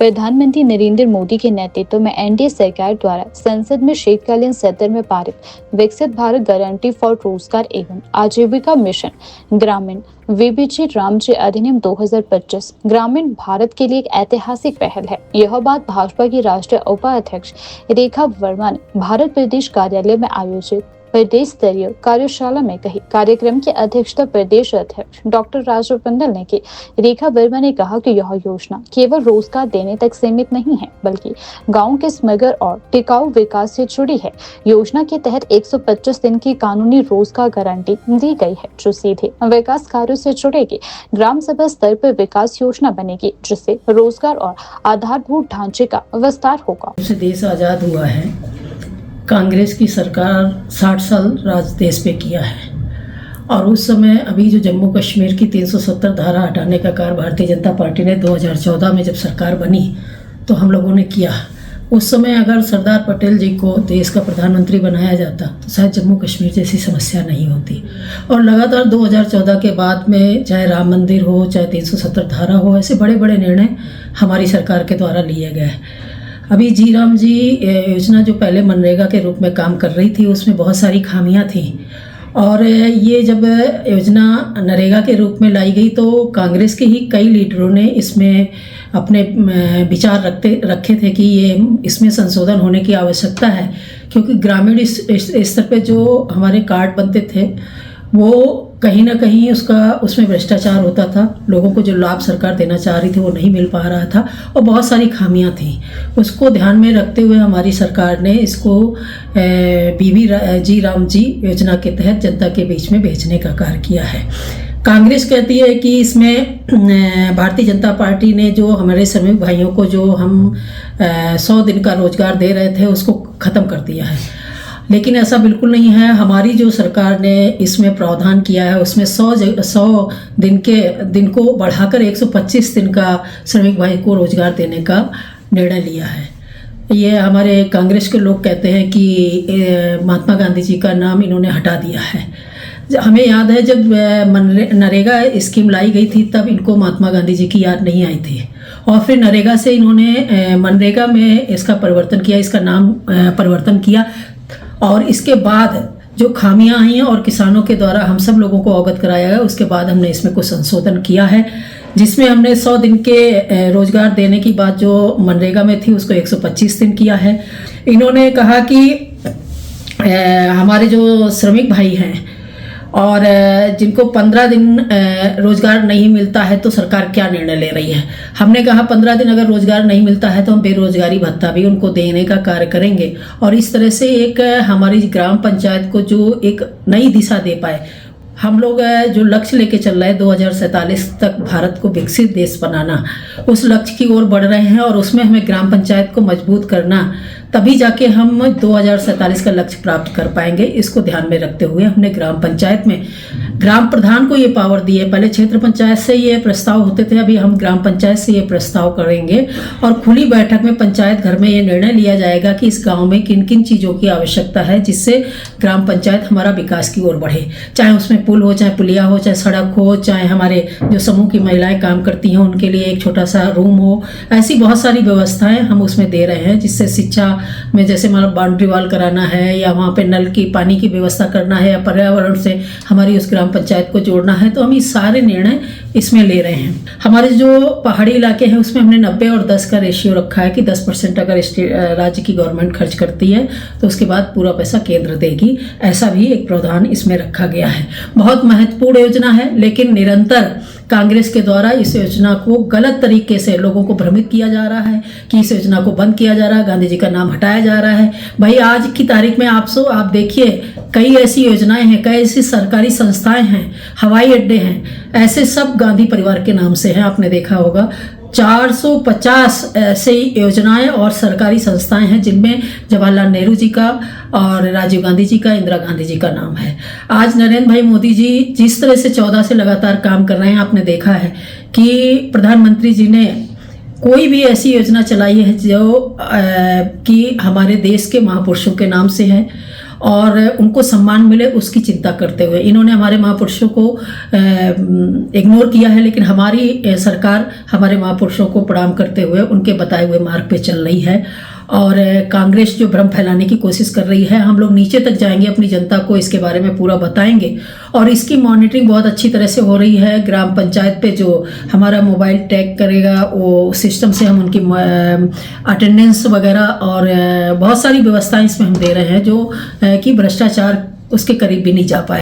प्रधानमंत्री नरेंद्र मोदी के नेतृत्व में एनडीए सरकार द्वारा संसद में शीतकालीन सत्र में पारित विकसित भारत गारंटी फॉर रोजगार एवं आजीविका मिशन ग्रामीण वीबीजी रामजी अधिनियम 2025 ग्रामीण भारत के लिए एक ऐतिहासिक पहल है। यह बात भाजपा की राष्ट्रीय उपाध्यक्ष रेखा वर्मा ने भारत प्रदेश कार्यालय में आयोजित प्रदेश स्तरीय कार्यशाला में कही। कार्यक्रम की अध्यक्षता प्रदेश अध्यक्ष डॉक्टर राजीव बिंदल ने की। रेखा वर्मा ने कहा कि यह योजना केवल रोजगार देने तक सीमित नहीं है, बल्कि गांव के समग्र और टिकाऊ विकास से जुड़ी है। योजना के तहत 125 दिन की कानूनी रोजगार गारंटी दी गई है, जो सीधे विकास कार्यों से जुड़ेगी। ग्राम सभा स्तर पर विकास योजना बनेगी, जिससे रोजगार और आधारभूत ढांचे का विस्तार होगा। देश आजाद हुआ है, कांग्रेस की सरकार 60 साल राज देश पे किया है और उस समय अभी जो जम्मू कश्मीर की 370 धारा हटाने का कार्य भारतीय जनता पार्टी ने 2014 में जब सरकार बनी तो हम लोगों ने किया। उस समय अगर सरदार पटेल जी को देश का प्रधानमंत्री बनाया जाता तो शायद जम्मू कश्मीर जैसी समस्या नहीं होती। और लगातार 2014 के बाद में चाहे राम मंदिर हो, चाहे 370 धारा हो, ऐसे बड़े बड़े निर्णय हमारी सरकार के द्वारा लिए गए। अभी जी राम जी योजना जो पहले मनरेगा के रूप में काम कर रही थी, उसमें बहुत सारी खामियां थी और ये जब योजना नरेगा के रूप में लाई गई तो कांग्रेस के ही कई लीडरों ने इसमें अपने विचार रखे थे कि ये इसमें संशोधन होने की आवश्यकता है, क्योंकि ग्रामीण स्तर पे जो हमारे कार्ड बनते थे वो कहीं ना कहीं उसमें भ्रष्टाचार होता था। लोगों को जो लाभ सरकार देना चाह रही थी वो नहीं मिल पा रहा था और बहुत सारी खामियां थी। उसको ध्यान में रखते हुए हमारी सरकार ने इसको जी राम जी योजना के तहत जनता के बीच में भेजने का कार्य किया है। कांग्रेस कहती है कि इसमें भारतीय जनता पार्टी ने जो हमारे श्रमिक भाइयों को जो हम 100 दिन का रोजगार दे रहे थे उसको ख़त्म कर दिया है, लेकिन ऐसा बिल्कुल नहीं है। हमारी जो सरकार ने इसमें प्रावधान किया है उसमें 100 दिन को बढ़ाकर 125 दिन का श्रमिक भाई को रोजगार देने का निर्णय लिया है। ये हमारे कांग्रेस के लोग कहते हैं कि महात्मा गांधी जी का नाम इन्होंने हटा दिया है। हमें याद है जब नरेगा स्कीम लाई गई थी तब इनको महात्मा गांधी जी की याद नहीं आई थी और फिर नरेगा से इन्होंने मनरेगा में इसका परिवर्तन किया, इसका नाम परिवर्तन किया और इसके बाद जो खामियां आई हैं और किसानों के द्वारा हम सब लोगों को अवगत कराया गया, उसके बाद हमने इसमें कुछ संशोधन किया है, जिसमें हमने 100 दिन के रोजगार देने की बात जो मनरेगा में थी उसको 125 दिन किया है। इन्होंने कहा कि हमारे जो श्रमिक भाई हैं और जिनको 15 दिन रोजगार नहीं मिलता है तो सरकार क्या निर्णय ले रही है। हमने कहा 15 दिन अगर रोजगार नहीं मिलता है तो हम बेरोजगारी भत्ता भी उनको देने का कार्य करेंगे और इस तरह से एक हमारी ग्राम पंचायत को जो एक नई दिशा दे पाए। हम लोग जो लक्ष्य लेके चल रहे हैं 2047 तक भारत को विकसित देश बनाना, उस लक्ष्य की ओर बढ़ रहे हैं और उसमें हमें ग्राम पंचायत को मजबूत करना, तभी जाके हम 2047 का लक्ष्य प्राप्त कर पाएंगे। इसको ध्यान में रखते हुए हमने ग्राम पंचायत में ग्राम प्रधान को ये पावर दी है। पहले क्षेत्र पंचायत से ये प्रस्ताव होते थे, अभी हम ग्राम पंचायत से ये प्रस्ताव करेंगे और खुली बैठक में पंचायत घर में ये निर्णय लिया जाएगा कि इस गांव में किन किन चीज़ों की आवश्यकता है जिससे ग्राम पंचायत हमारा विकास की ओर बढ़े। चाहे उसमें पुल हो, चाहे पुलिया हो, चाहे सड़क हो, चाहे हमारे जो समूह की महिलाएं काम करती हैं उनके लिए एक छोटा सा रूम हो, ऐसी बहुत सारी व्यवस्थाएं हम उसमें दे रहे हैं, जिससे शिक्षा में जैसे मतलब बाउंड्री वॉल कराना है या वहाँ पे नल की पानी की व्यवस्था करना है या पर्यावरण से हमारी उस ग्राम पंचायत को जोड़ना है, तो हम ये सारे निर्णय इसमें ले रहे हैं। हमारे जो पहाड़ी इलाके हैं उसमें हमने 90 और 10 का रेशियो रखा है कि 10% अगर राज्य की गवर्नमेंट खर्च करती है तो उसके बाद पूरा पैसा केंद्र देगी, ऐसा भी एक प्रावधान इसमें रखा गया है। बहुत महत्वपूर्ण योजना है, लेकिन निरंतर कांग्रेस के द्वारा इस योजना को गलत तरीके से लोगों को भ्रमित किया जा रहा है कि इस योजना को बंद किया जा रहा है, गांधी जी का नाम हटाया जा रहा है। भाई आज की तारीख में आप देखिए कई ऐसी योजनाएं हैं, कई ऐसी सरकारी संस्थाएं हैं, हवाई अड्डे हैं, ऐसे सब गांधी परिवार के नाम से हैं। आपने देखा होगा 450 ऐसे योजनाएं और सरकारी संस्थाएं हैं जिनमें जवाहरलाल नेहरू जी का और राजीव गांधी जी का, इंदिरा गांधी जी का नाम है। आज नरेंद्र भाई मोदी जी जिस तरह से 14 से लगातार काम कर रहे हैं, आपने देखा है कि प्रधानमंत्री जी ने कोई भी ऐसी योजना चलाई है जो कि हमारे देश के महापुरुषों के नाम से है और उनको सम्मान मिले उसकी चिंता करते हुए इन्होंने हमारे महापुरुषों को इग्नोर किया है, लेकिन हमारी सरकार हमारे महापुरुषों को प्रणाम करते हुए उनके बताए हुए मार्ग पे चल रही है। और कांग्रेस जो भ्रम फैलाने की कोशिश कर रही है, हम लोग नीचे तक जाएंगे, अपनी जनता को इसके बारे में पूरा बताएंगे और इसकी मॉनिटरिंग बहुत अच्छी तरह से हो रही है। ग्राम पंचायत पे जो हमारा मोबाइल टैग करेगा वो सिस्टम से हम उनकी अटेंडेंस वगैरह और बहुत सारी व्यवस्थाएं इसमें हम दे रहे हैं जो कि भ्रष्टाचार उसके करीब भी नहीं जा पाए।